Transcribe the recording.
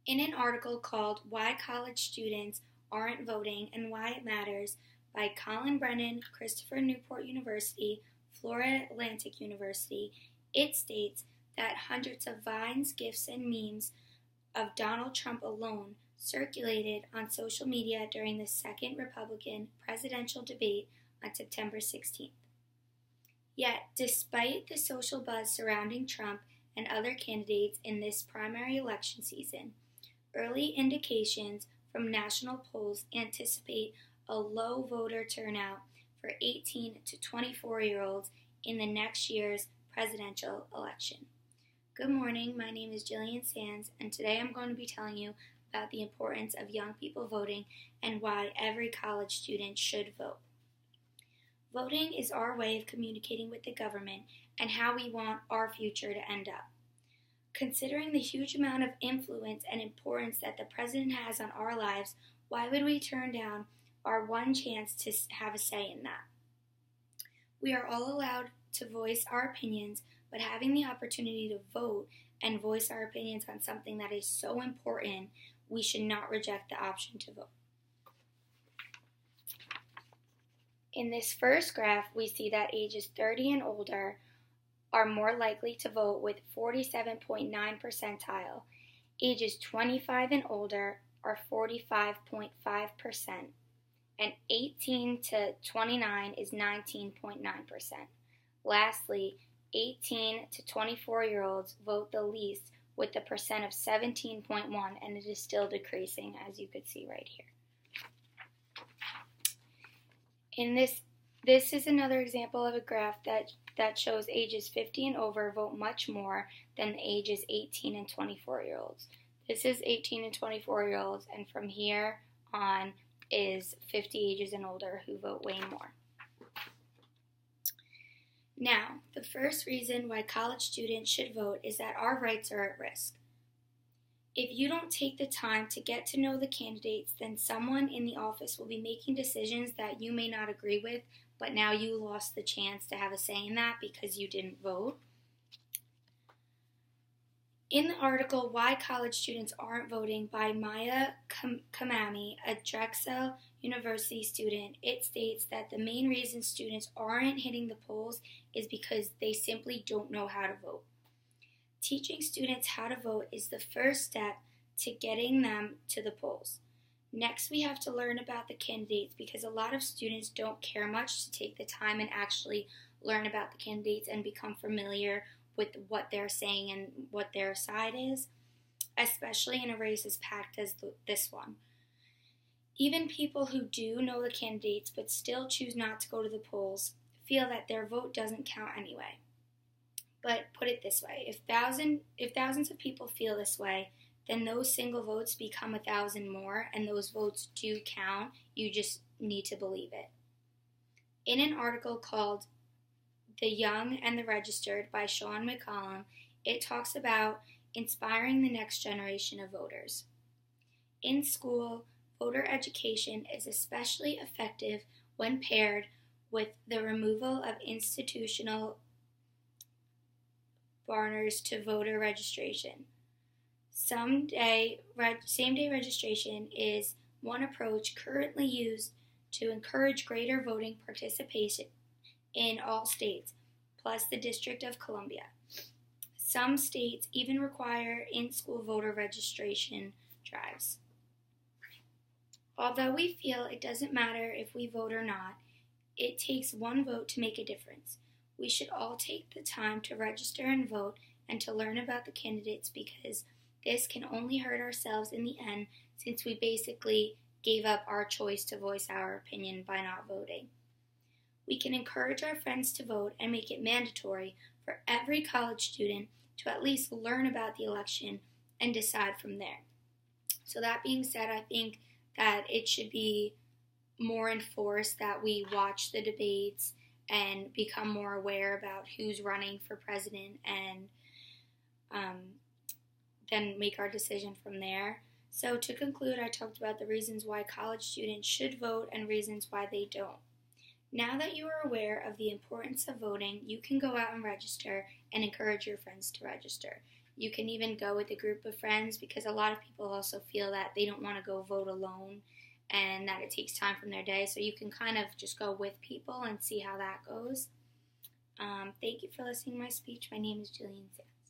In an article called Why College Students Aren't Voting and Why It Matters by Colin Brennan, Christopher Newport University, Florida Atlantic University, it states that hundreds of vines, GIFs, and memes of Donald Trump alone circulated on social media during the second Republican presidential debate on September 16th. Yet, despite the social buzz surrounding Trump and other candidates in this primary election season, early indications from national polls anticipate a low voter turnout for 18 to 24-year-olds in the next year's presidential election. Good morning, my name is Jillian Sanz, and today I'm going to be telling you about the importance of young people voting and why every college student should vote. Voting is our way of communicating with the government and how we want our future to end up. Considering the huge amount of influence and importance that the president has on our lives, why would we turn down our one chance to have a say in that? We are all allowed to voice our opinions, but having the opportunity to vote and voice our opinions on something that is so important, we should not reject the option to vote. In this first graph, we see that ages 30 and older are more likely to vote with 47.9 percentile. Ages 25 and older are 45.5%, and 18 to 29 is 19.9%. Lastly, 18 to 24-year-olds vote the least with a percent of 17.1, and it is still decreasing, as you could see right here. In this is another example of a graph that shows ages 50 and over vote much more than the ages 18 and 24-year-olds. This is 18 and 24-year-olds, and from here on is 50 ages and older who vote way more. Now, the first reason why college students should vote is that our rights are at risk. If you don't take the time to get to know the candidates, then someone in the office will be making decisions that you may not agree with, but now you lost the chance to have a say in that because you didn't vote. In the article, Why College Students Aren't Voting by Maya Kamami, a Drexel University student, it states that the main reason students aren't hitting the polls is because they simply don't know how to vote. Teaching students how to vote is the first step to getting them to the polls. Next, we have to learn about the candidates because a lot of students don't care much to take the time and actually learn about the candidates and become familiar with what they're saying and what their side is, especially in a race as packed as this one. Even people who do know the candidates but still choose not to go to the polls feel that their vote doesn't count anyway. But put it this way, if thousands of people feel this way, then those single votes become 1,000 more, and those votes do count. You just need to believe it. In an article called The Young and the Registered by Sean McCollum, it talks about inspiring the next generation of voters. In school, voter education is especially effective when paired with the removal of institutional barriers to voter registration. Same-day registration is one approach currently used to encourage greater voting participation in all states, plus the District of Columbia. Some states even require in-school voter registration drives. Although we feel it doesn't matter if we vote or not, it takes one vote to make a difference. We should all take the time to register and vote and to learn about the candidates because this can only hurt ourselves in the end since we basically gave up our choice to voice our opinion by not voting. We can encourage our friends to vote and make it mandatory for every college student to at least learn about the election and decide from there. So that being said, I think that it should be more enforced that we watch the debates and become more aware about who's running for president and then make our decision from there. So to conclude, I talked about the reasons why college students should vote and reasons why they don't. Now that you are aware of the importance of voting, you can go out and register and encourage your friends to register. You can even go with a group of friends because a lot of people also feel that they don't want to go vote alone and that it takes time from their day. So you can kind of just go with people and see how that goes. Thank you for listening to my speech. My name is Jillian Sanz.